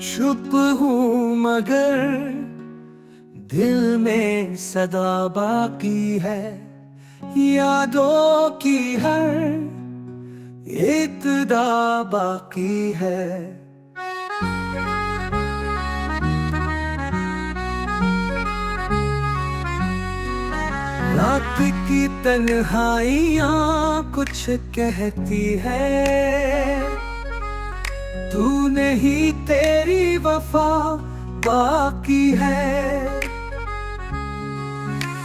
चुप हूँ मगर दिल में सदा बाकी है, यादों की हर इब्तिदा बाकी है। रात की तन्हाइयाँ कुछ कहती है, तू नहीं तेरी वफा बाकी है।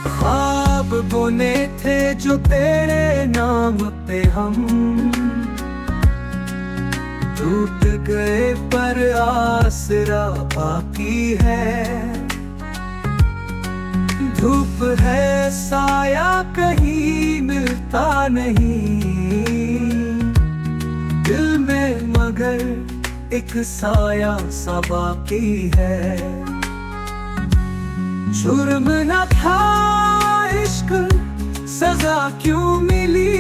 ख्वाब बुने थे जो तेरे नाम पे हम, टूट गए पर आसरा बाकी है। धूप है साया कहीं मिलता नहीं, दिल में मगर एक साया सा बाकी है। जुर्म न था इश्क, सजा क्यों मिली,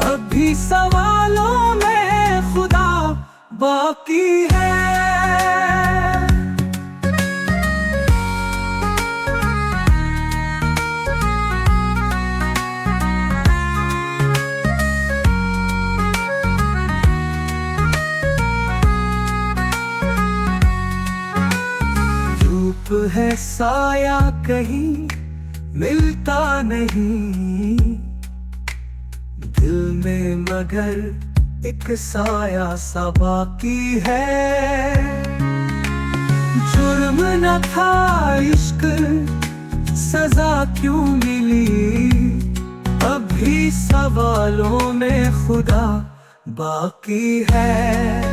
अभी सवालों में खुदा बाकी है। है साया कहीं मिलता नहीं, दिल में मगर एक साया सा बाकी है। जुर्म न था इश्क, सजा क्यों मिली, अभी सवालों में खुदा बाकी है।